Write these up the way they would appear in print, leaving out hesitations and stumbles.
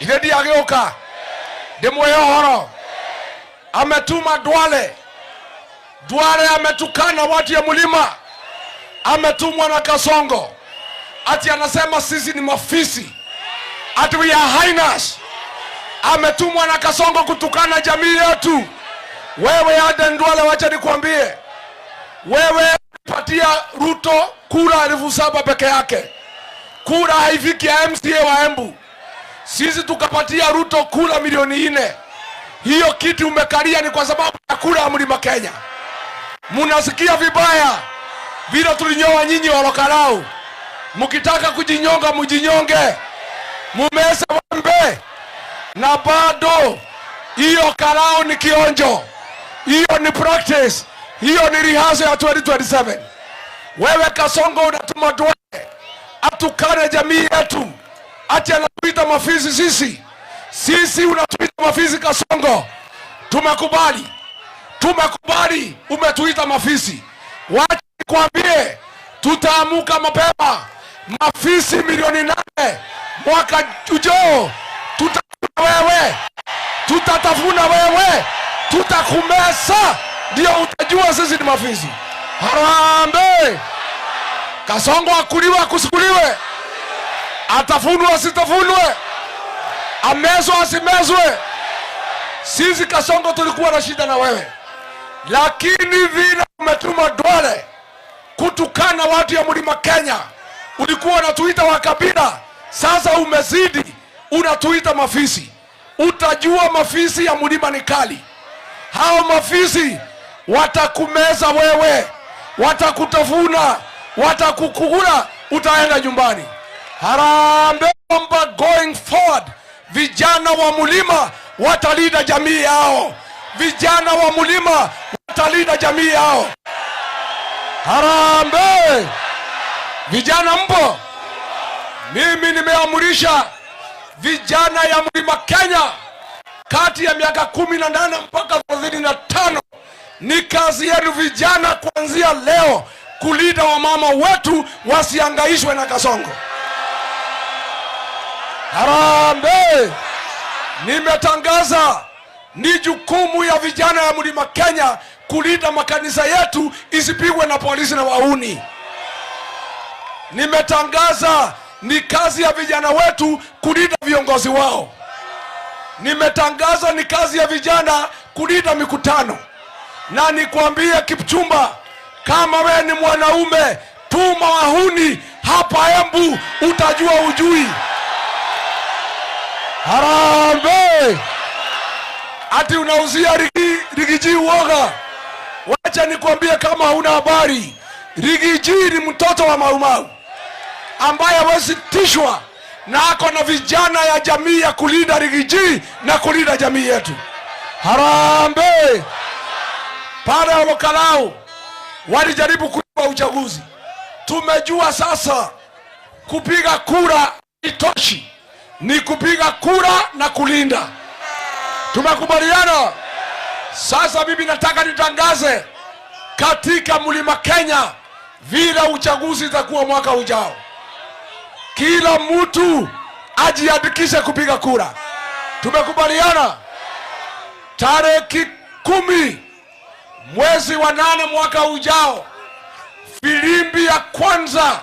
Inedi ageuka. Demoyo horo. Ametuma Duale. Duale ametukana watu ya Mulima. Ametumwa na Kasongo. Ati anasema sisi ni mafisi. Ati we are hyenas. Ametumwa na Kasongo kutukana jamii yetu. Wewe Aden Duale, wacha nikwambie. Wewe patia Ruto kura 7,000 peke yake. Kura haifiki ya MCA wa Embu. Sisi tukapatia Ruto kura milioni 4. Hiyo kiti umekalia ni kwa sababu ya kura ya Mlima Kenya. Munasikia vibaya vile tulinyoa nyinyi Olokarau. Mukitaka kujinyonga mujinyonge. Mumesa wembe. Na bado hiyo Karau ni kionjo. Hiyo ni practice. Hiyo ni rehearsal ya 2027. Wewe Kasongo unatuma Duale atukane jamii yetu. Ati anatuita mafisi sisi. Sisi unatuita mafisi Kasongo. Tumekubali. Tumekubali umetuita mafisi. Wacha nikwambie tutaamuka mapema. Mafisi milioni 8 mwaka ujao. Tutatafuna wewe. Tutatafuna wewe. Tutakumesa. Ndio utajua sisi ni mafisi. Harambe. Kasongo akuliwe akusukuliwe. Atafunwa asitafunwe. Amezwe asimezwe. Sisi Kasongo tulikuwa na shida na wewe. Lakini vile umetuma Duale kutukana watu ya Mlima Kenya. Ulikuwa unatuita wakabila. Sasa umezidi. Unatuita mafisi. Utajua mafisi ya Mlima ni kali. Hao mafisi watakumeza wewe. Watakutafuna. Watakukula. Utaenda nyumbani. Harambe kwamba going forward. Vijana wa Mlima watalinda jamii yao. Vijana wa Mlima watalinda jamii yao. Harambe. Vijana mpo? Mimi nimeamurisha vijana ya Mlima Kenya kati ya miaka 18 mpaka 35. Ni kazi yenu vijana kuanzia leo kulinda wamama wetu wasiangaishwe na Kasongo. Harambe. Nimetangaza ni jukumu ya vijana ya Mlima Kenya kulinda makanisa yetu isipigwe na polisi na wauni. Nimetangaza ni kazi ya vijana wetu kulinda viongozi wao. Nimetangaza ni kazi ya vijana kulinda mikutano. Na nikwambie Kipchumba, kama we ni mwanaume, tuma wahuni hapa Embu, utajua ujui. Harambe. Ati unauzia Rigiji uoga. Wacha nikwambie kama huna habari. Rigiji ni mtoto wa Maumau ambaye hawezi tishwa na ako na vijana ya jamii ya kulinda Rigiji na kulinda jamii yetu. Harambe. Pale Olokarau walijaribu kuiba uchaguzi. Tumejua sasa kupiga kura itoshi. Ni kupiga kura na kulinda. Tumekubaliana. Sasa mimi nataka nitangaze katika Mlima Kenya vile uchaguzi itakuwa mwaka ujao. Kila mtu ajiandikishe kupiga kura. Tumekubaliana. Tarehe 10 mwezi wa 8 mwaka ujao, filimbi ya kwanza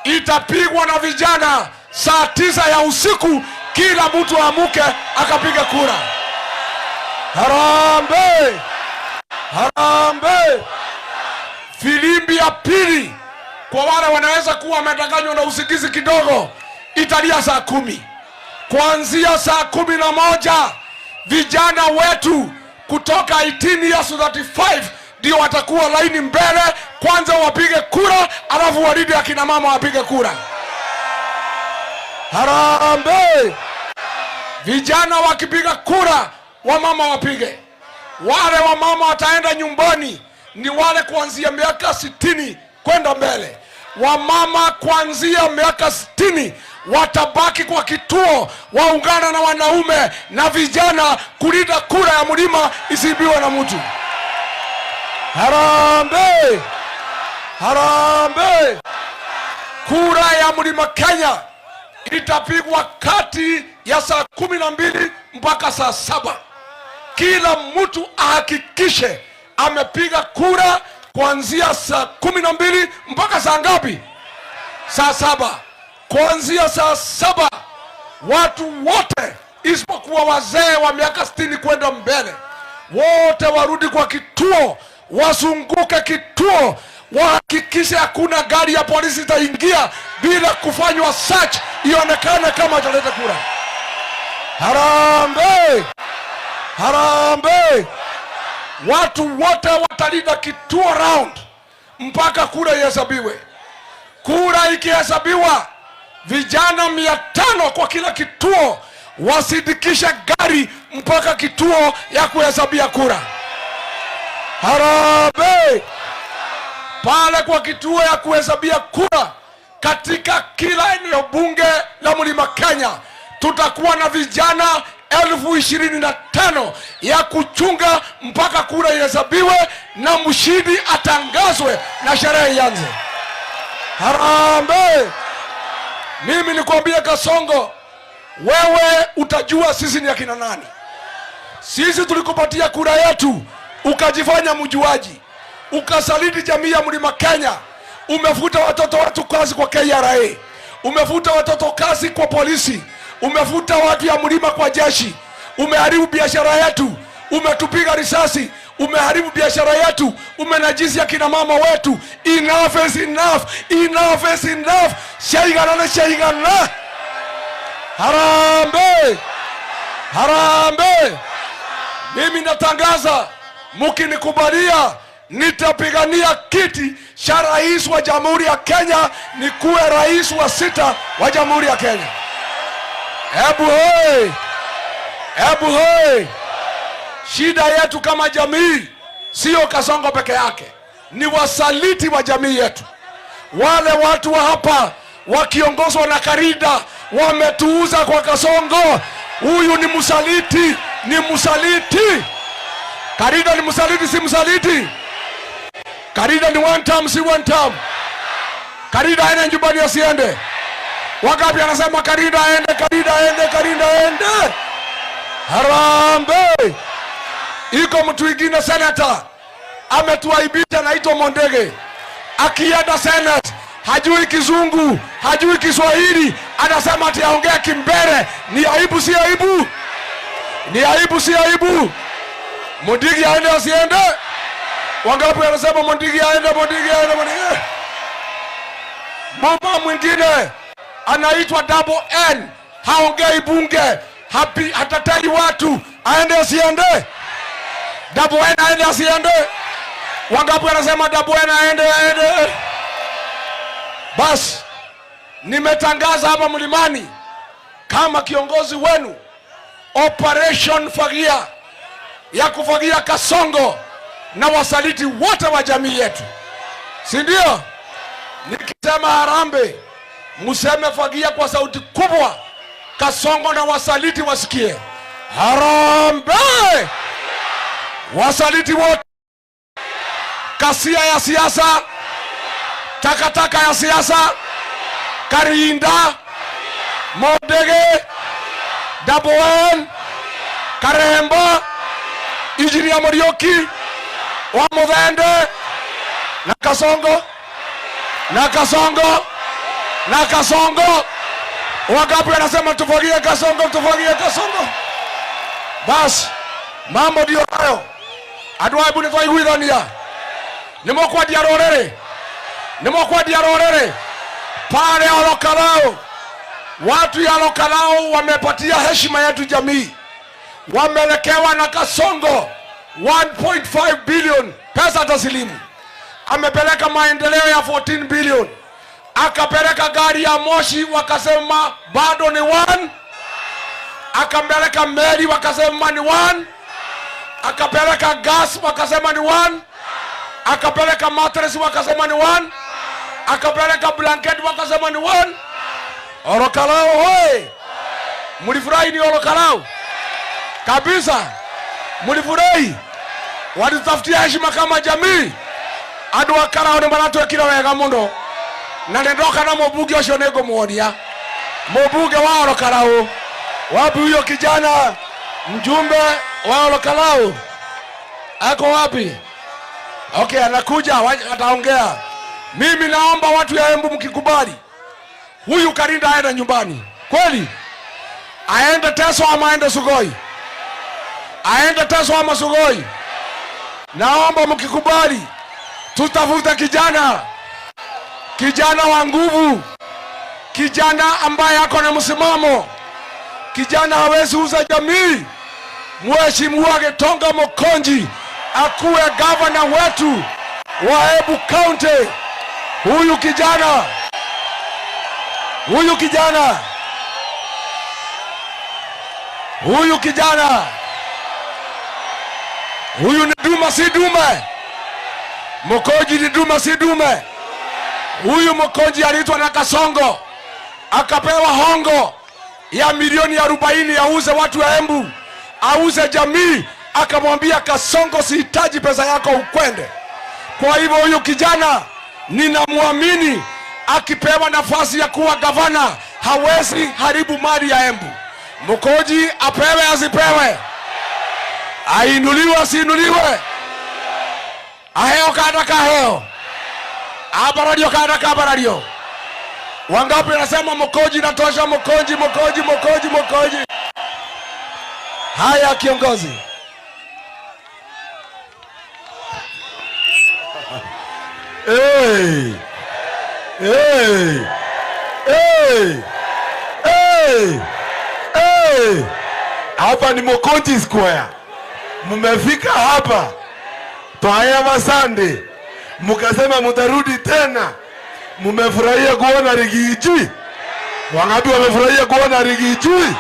itapigwa na vijana saa 9 ya usiku. Kila mtu amuke akapiga kura. Harambe. Harambe. Filimbi ya pili kwa wale wanaweza kuwa wamedanganywa na usikizi kidogo italia saa 10. Kuanzia saa 11 vijana wetu kutoka 18 years to 35 ndio watakuwa laini mbele. Kwanza wapige kura, alafu walinde akina mama wapige kura. Harambe. Vijana wakipiga kura, wamama wapige. Wale wamama wataenda nyumbani ni wale kuanzia miaka 60 kwenda mbele. Wamama kuanzia miaka 60 watabaki kwa kituo, waungana na wanaume na vijana kulinda kura ya Mlima isibiwe na mtu. Harambe. Harambe. Kura ya Mlima Kenya itapigwa kati ya saa 12 mpaka saa 7. Kila mtu ahakikishe amepiga kura kuanzia saa 12 mpaka saa ngapi? Saa 7. Kuanzia saa 7 watu wote isipokuwa wazee wa miaka 60 kwenda mbele wote warudi kwa kituo, wazunguke kituo, wahakikishe hakuna gari ya polisi itaingia bila kufanywa search ionekane kama ataleta kura. Harambee! Harambee! Watu wote watalinda kituo round mpaka kura ihesabiwe. Kura ikihesabiwa, vijana 500 kwa kila kituo wasindikishe gari mpaka kituo ya kuhesabia kura. Harambee! Pale kwa kituo ya kuhesabia kura katika kila eneo bunge la Mlima Kenya tutakuwa na vijana 25,000 ya kuchunga mpaka kura ihesabiwe na mshindi atangazwe na sherehe ianze. Harambee! Mimi nikwambie Kasongo, wewe utajua sisi ni akina nani. Sisi tulikupatia kura yetu, ukajifanya mjuaji, ukasaliti jamii ya Mlima Kenya. Umefuta watoto wetu kazi kwa KRA, umefuta watoto kazi kwa polisi, umefuta watu ya mlima kwa jeshi, umeharibu biashara yetu, umetupiga risasi, umeharibu biashara yetu, umenajisi akina mama wetu. Enough is enough, enough is enough. Shaigana na shaigana. Harambee! Harambee! Mimi natangaza, mkinikubalia nitapigania kiti cha rais wa Jamhuri ya Kenya, nikuwe rais wa 6 wa Jamhuri ya Kenya. Hebu hoi! Hebu hoi! Shida yetu kama jamii sio Kasongo peke yake, ni wasaliti wa jamii yetu. Wale watu wa hapa wakiongozwa na Karida wametuuza kwa Kasongo. Huyu ni msaliti, ni msaliti. Karida ni msaliti, si msaliti? Karida ni one term, si one term? Karida aende nyumbani asiende? Wangapi anasema Karida aende, Karida aende, Karida aende? Harambee! Iko mtu mwingine senator ametuaibisha, naitwa Mondege. Akienda Senate hajui Kizungu, hajui Kiswahili, anasema ati aongea Kimbere. Ni aibu si aibu? Ni aibu si aibu? Mondege aende asiende? Wangapi anasema Mondege aende, Mondege aende, Mondege? Mama mwingine anaitwa Double N, haongei bunge, hatatai watu, aende asiende? Double N aende asiende? Wangapi anasema Double N aende, aende? Basi nimetangaza hapa Mlimani kama kiongozi wenu Operation Fagia ya kufagia Kasongo na wasaliti wote wa jamii yetu, si ndio? Nikisema harambee, museme fagia kwa sauti kubwa, Kasongo na wasaliti wasikie. Harambee! Wasaliti wote, kasia ya siasa, takataka ya siasa, Karinda, Mondege, Double N, Karemba, Injinia Muriuki, Wamuthende na Kasongo, na Kasongo, na Kasongo. Wangapi anasema tufagie Kasongo, tufagie Kasongo? Basi mambo ndio hayo. Adwaibu ni twaiguithania. Nimokwadia rorere, nimokwadia rorere. Pale Olokalao, watu ya Olokalao wamepatia heshima yetu jamii. Wamelekewa na Kasongo 1.5 billion pesa taslimu. Amepeleka maendeleo ya 14 billion. Akapeleka gari ya moshi, wakasema bado ni 1. Akapeleka meli, wakasema ni 1. Akapeleka gas, wakasema ni 1. Akapeleka mattress, wakasema ni 1. Akapeleka blanket, wakasema ni 1. Olokalao hoi! Mulifurahi ni Olokalao? Kabisa. Mulifurahi? Walitafutia heshima kama jamii. Andu Akarao ni maratwekire wega muno. Na ndoka na mubugi ucio nego muonia. mbunge wa Olokalao. Wapi huyo kijana mjumbe wa Olokalao? Ako wapi? Okay, anakuja, ataongea. Mimi naomba watu ya Embu mkikubali, huyu Karinda aende nyumbani. Kweli? Aende Teso ama aende Sugoi? Aende Teso ama Sugoi? Naomba mkikubali, tutafuta kijana wa nguvu, kijana ambaye ako na msimamo, kijana hawezi uza jamii. Mheshimiwa Gitonga Mukonji akuwe gavana wetu wa Embu County. Huyu ni duma si dume. Mukonji ni duma si dume. Huyu Mukonji aliitwa na Kasongo, akapewa hongo ya milioni 40 auze watu wa Embu, auze jamii. Akamwambia Kasongo, sihitaji pesa yako, ukwende. Kwa hivyo huyu kijana ninamwamini, akipewa nafasi ya kuwa gavana hawezi haribu mali ya Embu. Mukonji apewe asipewe, ainuliwe asiinuliwe, aheo kada kaheo, abaradio kada kabaradio. Wangapi nasema Mukonji natosha? Mukonji. Haya kiongozi. Hapa ni Mukonji Square. Mmefika hapa twaya masande, mukasema mutarudi tena. Mmefurahia kuona Rigiji? Wangapi wamefurahia kuona Rigiji?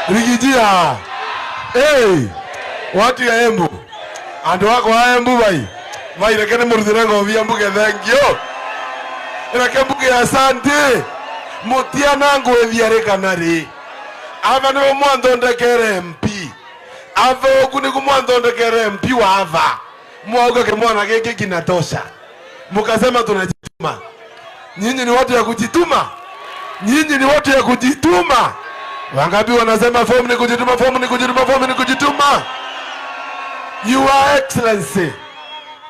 Rigiji watu ya Embu, ando wako wa Embu vai rekene muruthirango vya mbuge thengio rekembuge asante mutia nangu ethiareka nari ava ni mwanthondekere MP ava okuni kumwanthondekere MP wa ava mwoga ke mwana geke kinatosha. Mukasema tunajituma. Nyinyi ni watu ya kujituma. Wangapi wanasema fomu ni kujituma? Your Excellency,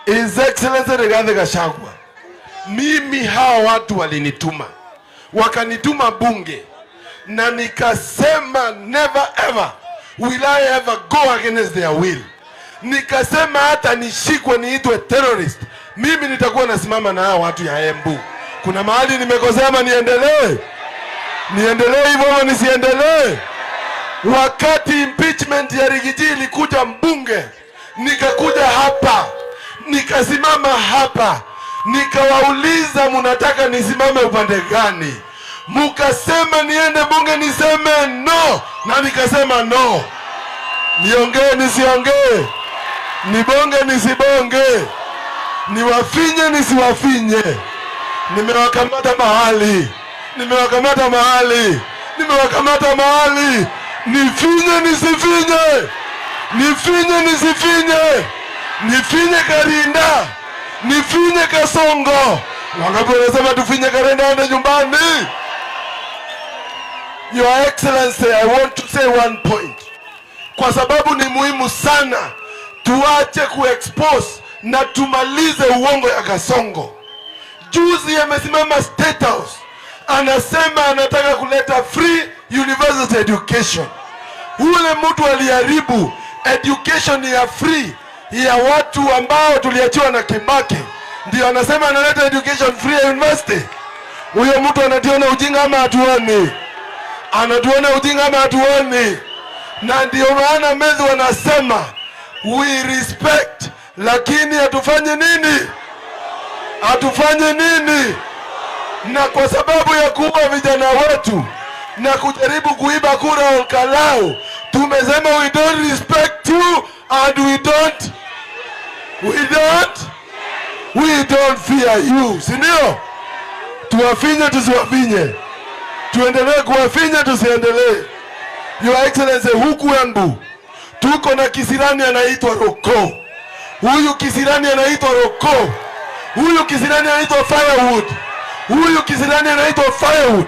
His Excellency Rigathi Gachagua, mimi hawa watu walinituma, wakanituma bunge, na nikasema never ever will I ever go against their will. Nikasema hata nishikwe niitwe terrorist, mimi nitakuwa nasimama na hawa watu ya Embu. Kuna mahali nimekosea ama niendelee hivyo ama nisiendelee? Wakati impeachment ya Rigiji ilikuja mbunge, nikakuja hapa, nikasimama hapa, nikawauliza munataka nisimame upande gani? Mukasema niende bunge niseme no, na nikasema no. Niongee nisiongee, nibonge nisibonge, niwafinye nisiwafinye. Nimewakamata mahali, nifinye nisifinye, nifinye Karinda, nifinye Kasongo. Wangapi wanasema tufinye Karinda ende nyumbani? Your Excellency, I want to say one point, kwa sababu ni muhimu sana tuache kuexpose na tumalize uongo ya Kasongo. Juzi amesimama State House, anasema anataka kuleta free university education. Ule mtu aliharibu education ya free ya watu ambao tuliachiwa na Kibaki, ndio anasema analeta education free ya university. Huyo mtu anationa ujinga ama hatuoni? Na ndio maana Meru wanasema we respect, lakini hatufanye nini? Na kwa sababu ya kuua vijana wetu na kujaribu kuiba kura Olokalao, tumesema we don't respect you and we don't fear you. Sindio? Tuwafinye tusiwafinye, tuendelee kuwafinya tusiendelee. Your Excellency, huku Embu tuko na kisirani anaitwa Roko. Huyu kisirani anaitwa Firewood. Huyu kisirani anaitwa Firewood.